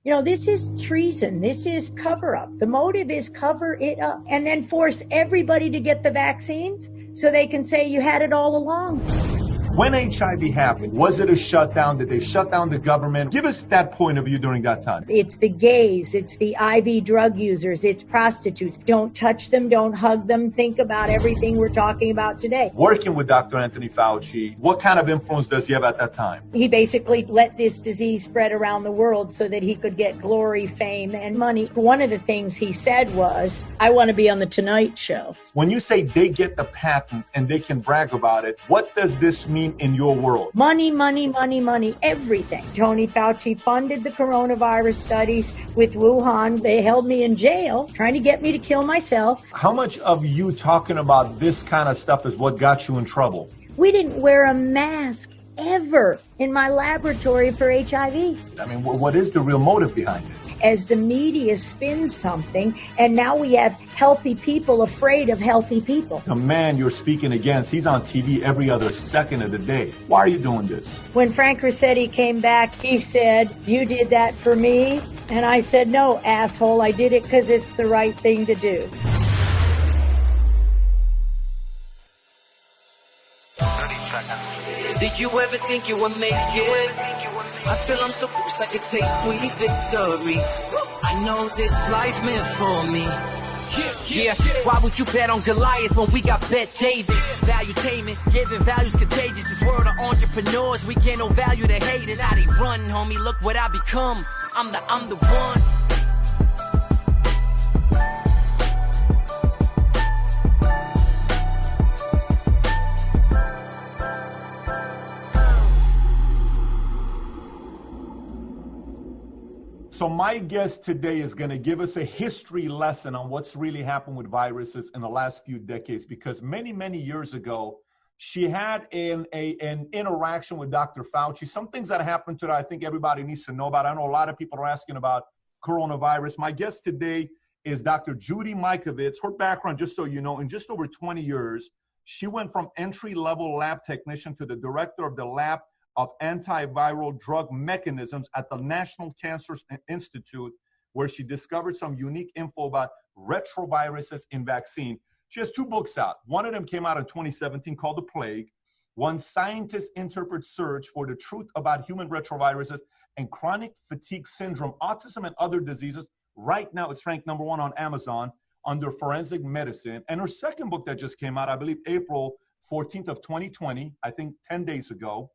This is treason. This is cover up. The motive is cover it up and then force everybody to get the vaccines so they can say you had it all along. When HIV happened, was it a shutdown? Did they shut down the government? Give us that point of view during that time. It's the gays, it's the IV drug users, it's prostitutes. Don't touch them, don't hug them. Think about everything we're talking about today. Working with Dr. Anthony Fauci, what kind of influence does he have at that time? He basically let this disease spread around the world so that he could get glory, fame, and money. One of the things he said was, I want to be on the Tonight Show. When you say they get the patent and they can brag about it, what does this mean in your world? Money, money, money, money, everything. Tony Fauci funded the coronavirus studies with Wuhan. They held me in jail trying to get me to kill myself. How much of you talking about this kind of stuff is what got you in trouble? We didn't wear a mask ever in my laboratory for HIV. I mean, what is the real motive behind it? As the media spins something, and now we have healthy people afraid of healthy people. The man you're speaking against, he's on TV every other second of the day. Why are you doing this? When Frank Rossetti came back, he said, you did that for me? And I said, no, asshole, I did it because it's the right thing to do. 30 seconds. Did you ever think you would make it? I feel I'm so close I could take sweet victory. I know this life meant for me. Yeah, why would you bet on Goliath when we got Bet David? Valuetainment, giving values contagious. This world of entrepreneurs, we get no value to haters. How they run, homie, look what I become. I'm the one. So my guest today is going to give us a history lesson on what's really happened with viruses in the last few decades, because many, many years ago, she had an interaction with Dr. Fauci. Some things that happened to her, I think everybody needs to know about. I know a lot of people are asking about coronavirus. My guest today is Dr. Judy Mikovits. Her background, just so you know, in just over 20 years, she went from entry-level lab technician to the director of the lab of antiviral drug mechanisms at the National Cancer Institute, where she discovered some unique info about retroviruses in vaccine. She has 2 books out. One of them came out in 2017 called The Plague, When Scientists Interpret Search for the Truth About Human Retroviruses and Chronic Fatigue Syndrome, Autism, and Other Diseases. Right now, it's ranked #1 on Amazon under forensic medicine. And her second book that just came out, I believe April 14th of 2020, I think 10 days ago,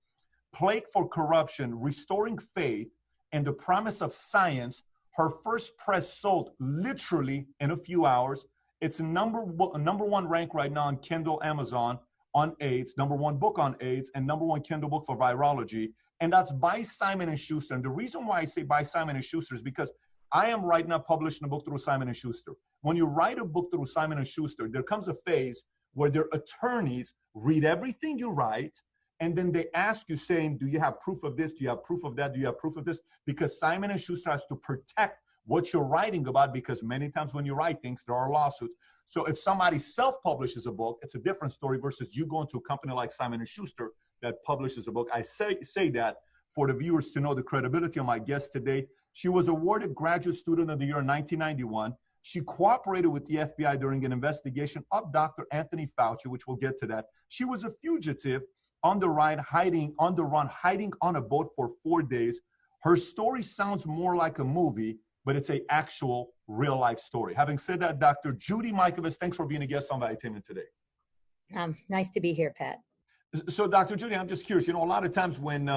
Plague for Corruption, Restoring Faith and the Promise of Science. Her first press sold literally in a few hours. It's number 1 rank right now on Kindle, Amazon on AIDS, #1 book on AIDS, and #1 Kindle book for virology. And that's by Simon & Schuster. And the reason why I say by Simon & Schuster is because I am right now publishing a book through Simon & Schuster. When you write a book through Simon & Schuster, there comes a phase where their attorneys read everything you write, and then they ask you saying, do you have proof of this? Do you have proof of that? Do you have proof of this? Because Simon & Schuster has to protect what you're writing about, because many times when you write things, there are lawsuits. So if somebody self-publishes a book, it's a different story versus you going to a company like Simon & Schuster that publishes a book. I say that for the viewers to know the credibility of my guest today. She was awarded Graduate Student of the Year in 1991. She cooperated with the FBI during an investigation of Dr. Anthony Fauci, which we'll get to that. She was a fugitive on the run, hiding on a boat for 4 days. Her story sounds more like a movie, but it's an actual real-life story. Having said that, Dr. Judy Mikovits, thanks for being a guest on Valuetainment today. Nice to be here, Pat. So, Dr. Judy, I'm just curious. A lot of times when,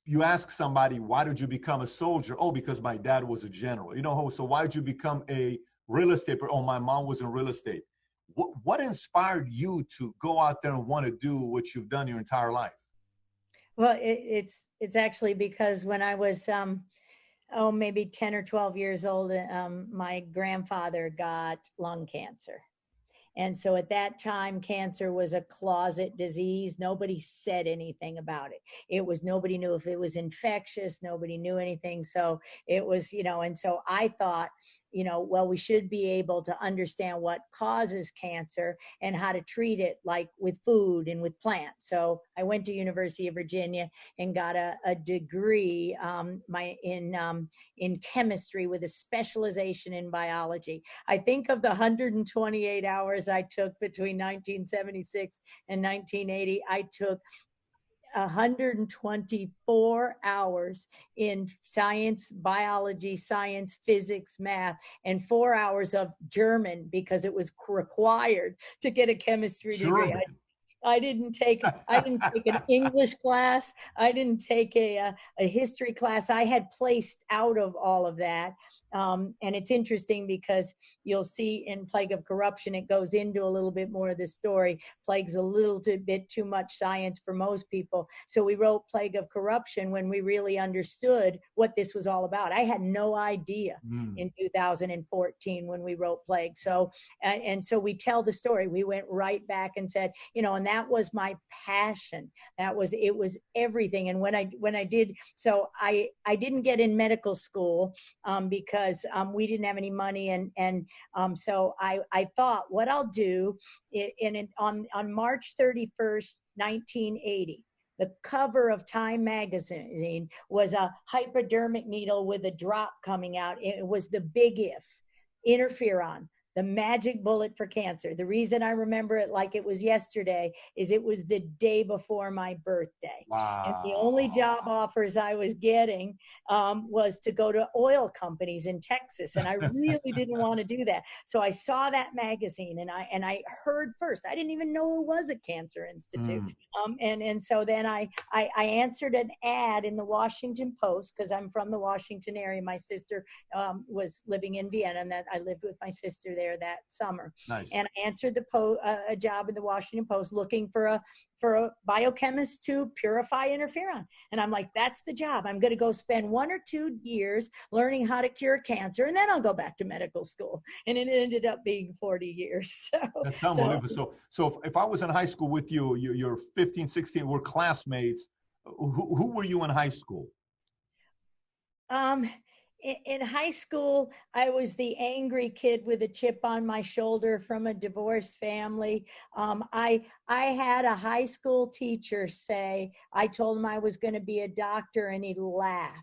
you ask somebody, why did you become a soldier? Oh, because my dad was a general. So why did you become a real estate? Oh, my mom was in real estate. What inspired you to go out there and want to do what you've done your entire life? Well, it's actually because when I was maybe 10 or 12 years old, my grandfather got lung cancer, And so at that time, cancer was a closet disease. Nobody said anything about it. It was, nobody knew if it was infectious. Nobody knew anything. So it was, and so I thought, well, we should be able to understand what causes cancer and how to treat it, like with food and with plants. So I went to University of Virginia and got a degree in chemistry with a specialization in biology. I think of the 128 hours I took between 1976 and 1980, I took 124 hours in science, biology, science, physics, math, and 4 hours of German because it was required to get a chemistry degree. I didn't take an English class. I didn't take a history class. I had placed out of all of that. And it's interesting because you'll see in Plague of Corruption, it goes into a little bit more of the story. Plague's a little bit too much science for most people. So we wrote Plague of Corruption when we really understood what this was all about. I had no idea in 2014 when we wrote Plague. So, and so we tell the story. We went right back and said, and that was my passion. It was everything. And when I did, so I didn't get in medical school because we didn't have any money. And so I thought what I'll do on March 31st, 1980, the cover of Time magazine was a hypodermic needle with a drop coming out. It was the big if, interferon, the magic bullet for cancer. The reason I remember it like it was yesterday is it was the day before my birthday. Wow. And the only job offers I was getting was to go to oil companies in Texas. And I really didn't want to do that. So I saw that magazine and I heard first. I didn't even know it was a cancer institute. And so then I answered an ad in the Washington Post because I'm from the Washington area. My sister was living in Vienna, and that I lived with my sister there that summer. Nice. And I answered a job in the Washington Post looking for a biochemist to purify interferon. And I'm like, that's the job. I'm going to go spend 1 or 2 years learning how to cure cancer, and then I'll go back to medical school. And it ended up being 40 years. So that's unbelievable. So if I was in high school with you, you're 15, 16, we're classmates. Who were you in high school? In high school, I was the angry kid with a chip on my shoulder from a divorced family. I had a high school teacher say, I told him I was going to be a doctor, and he laughed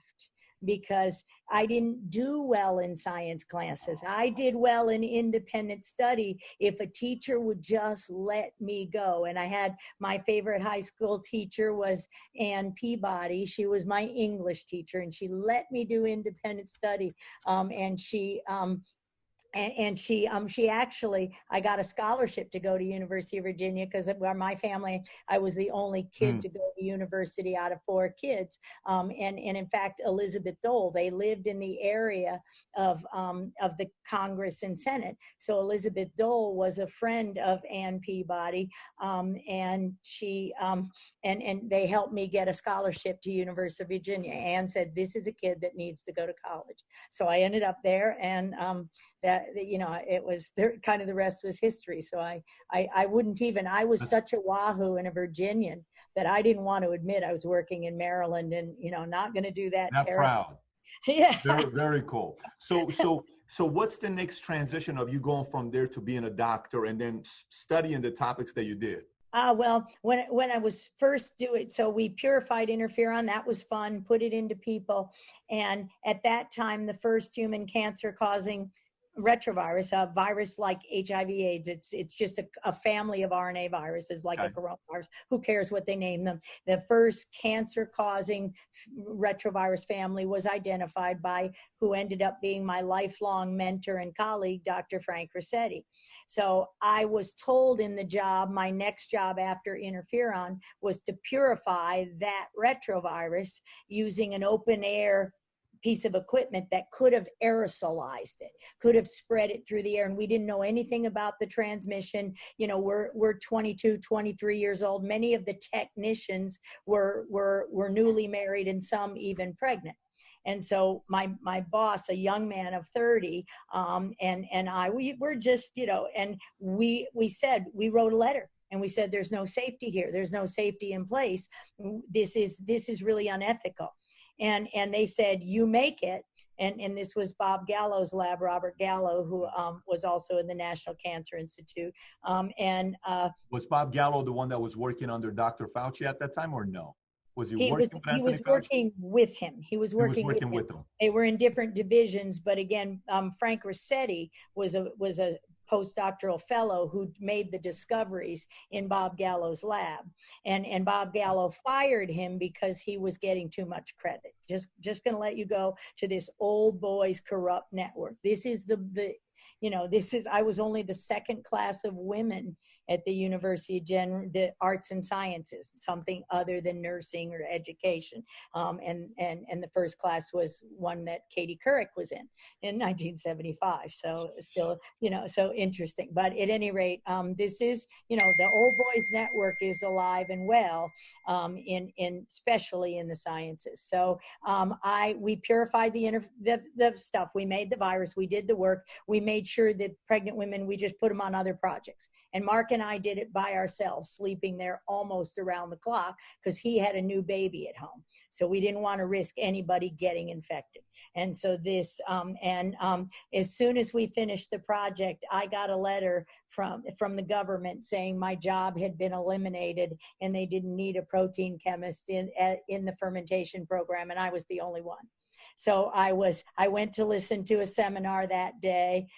because I didn't do well in science classes. I did well in independent study if a teacher would just let me go. And I had my favorite high school teacher was Ann Peabody. She was my English teacher, and she let me do independent study. And she actually, I got a scholarship to go to University of Virginia because my family, I was the only kid to go to university out of 4 kids. And in fact, Elizabeth Dole, they lived in the area of the Congress and Senate. So Elizabeth Dole was a friend of Ann Peabody, and she and they helped me get a scholarship to University of Virginia. Ann said, this is a kid that needs to go to college. So I ended up there, and it was there, kind of the rest was history. So I wouldn't even, I was such a wahoo and a Virginian that I didn't want to admit I was working in Maryland, and, not going to do that. Not proud. Yeah. Very, very cool. So what's the next transition of you going from there to being a doctor and then studying the topics that you did? Well, when I was first doing, so we purified interferon, that was fun, put it into people. And at that time, the first human cancer causing retrovirus, a virus like HIV/AIDS. It's just a family of RNA viruses, like a coronavirus. Who cares what they name them? The first cancer-causing retrovirus family was identified by who ended up being my lifelong mentor and colleague, Dr. Frank Rossetti. So I was told in the job, my next job after interferon was to purify that retrovirus using an open air piece of equipment that could have aerosolized it, could have spread it through the air. And we didn't know anything about the transmission. We're 22, 23 years old. Many of the technicians were newly married, and some even pregnant. And so my boss, a young man of 30, and I, we were just, and we said, we wrote a letter. And we said, there's no safety here. There's no safety in place. This is really unethical. And they said, you make it. And this was Bob Gallo's lab, Robert Gallo, who was also in the National Cancer Institute. Was Bob Gallo the one that was working under Dr. Fauci at that time, or no? Was he working with Anthony Fauci? He was working with him. He was working with him. They were in different divisions, but again, Frank Rossetti was a postdoctoral fellow who made the discoveries in Bob Gallo's lab, and Bob Gallo fired him because he was getting too much credit. Just going to let you go to this old boys corrupt network. This is I was only the second class of women at the University of the Arts and Sciences, something other than nursing or education. And the first class was one that Katie Couric was in 1975. So still, so interesting. But at any rate, this is, the old boys network is alive and well, especially in the sciences. So we purified the stuff. We made the virus. We did the work. We made sure that pregnant women, we just put them on other projects. And Mark and I did it by ourselves, sleeping there almost around the clock because he had a new baby at home. So we didn't want to risk anybody getting infected. And so as soon as we finished the project, I got a letter from the government saying my job had been eliminated and they didn't need a protein chemist in the fermentation program, and I was the only one. So I went to listen to a seminar that day,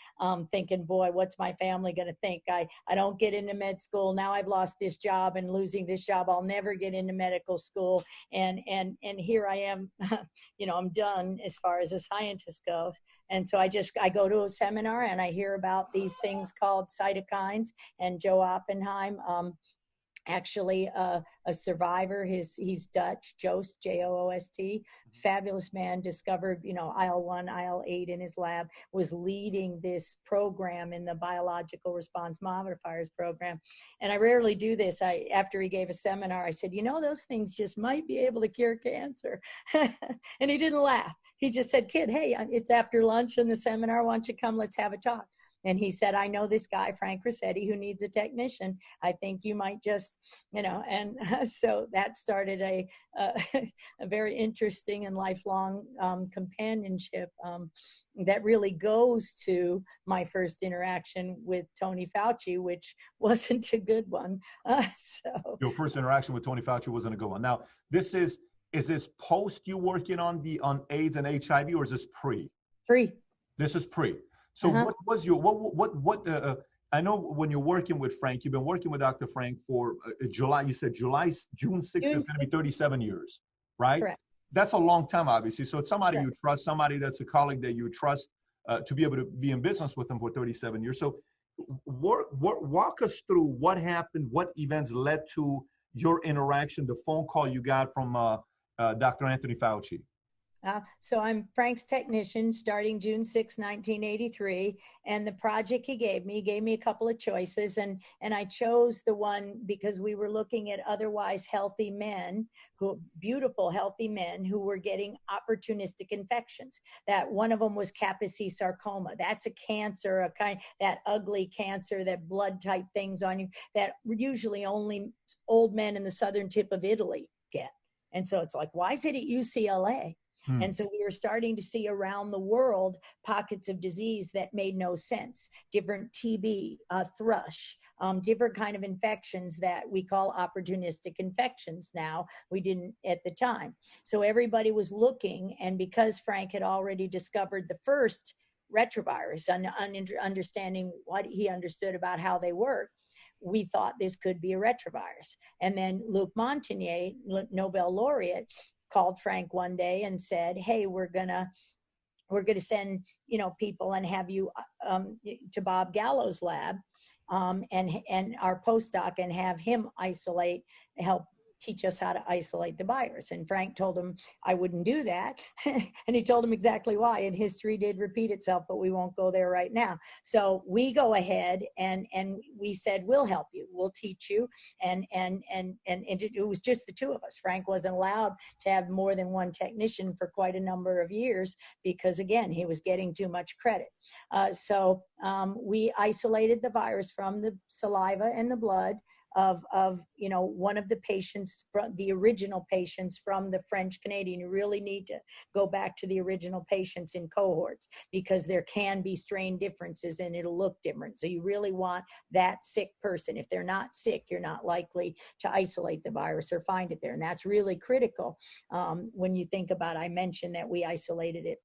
thinking, boy, what's my family going to think? I don't get into med school. Now I've lost this job, and losing this job, I'll never get into medical school. And here I am, I'm done as far as a scientist goes. And so I go to a seminar and I hear about these things called cytokines, and Joe Oppenheim, actually a survivor, he's Dutch, Joost, Joost, fabulous man, discovered IL-1, IL-8 in his lab, was leading this program in the biological response modifiers program. And I rarely do this. After he gave a seminar, I said, those things just might be able to cure cancer. And he didn't laugh. He just said, kid, hey, it's after lunch in the seminar, why don't you come, let's have a talk. And he said, I know this guy, Frank Rossetti, who needs a technician. I think you might just, and so that started a very interesting and lifelong companionship that really goes to my first interaction with Tony Fauci, which wasn't a good one. Your first interaction with Tony Fauci wasn't a good one. Now, is this post you working on AIDS and HIV, or is this pre? Pre. This is pre. So what was your, I know when you're working with Frank, you've been working with Dr. Frank for June 6th is going to be 37 years, right? Correct. That's a long time, obviously. So it's somebody you trust, somebody that's a colleague that you trust to be able to be in business with them for 37 years. So walk us through what happened, what events led to your interaction, the phone call you got from Dr. Anthony Fauci. So I'm Frank's technician starting June 6, 1983. And the project he gave me a couple of choices. And I chose the one because we were looking at otherwise healthy men, beautiful, healthy men who were getting opportunistic infections. That one of them was Kaposi sarcoma. That's a cancer, that ugly cancer, that blood type things on you that usually only old men in the southern tip of Italy get. And so it's like, why is it at UCLA? And so we were starting to see around the world pockets of disease that made no sense. Different TB, thrush, different kind of infections that we call opportunistic infections now. We didn't at the time. So everybody was looking, and because Frank had already discovered the first retrovirus, understanding what he understood about how they work, we thought this could be a retrovirus. And then Luc Montagnier, Nobel laureate, called Frank one day and said, hey, we're gonna send people and have you to Bob Gallo's lab and our postdoc, and have him help teach us how to isolate the virus. And Frank told him I wouldn't do that. And he told him exactly why. And history did repeat itself, but we won't go there right now. So we go ahead and we said, we'll help you. We'll teach you. And it was just the two of us. Frank wasn't allowed to have more than one technician for quite a number of years because, again, he was getting too much credit. So we isolated the virus from the saliva and the blood of one of the patients, the original patients from the French Canadian. You really need to go back to the original patients in cohorts because there can be strain differences and it'll look different. So you really want that sick person. If they're not sick, you're not likely to isolate the virus or find it there. And that's really critical when you think about, I mentioned that we isolated it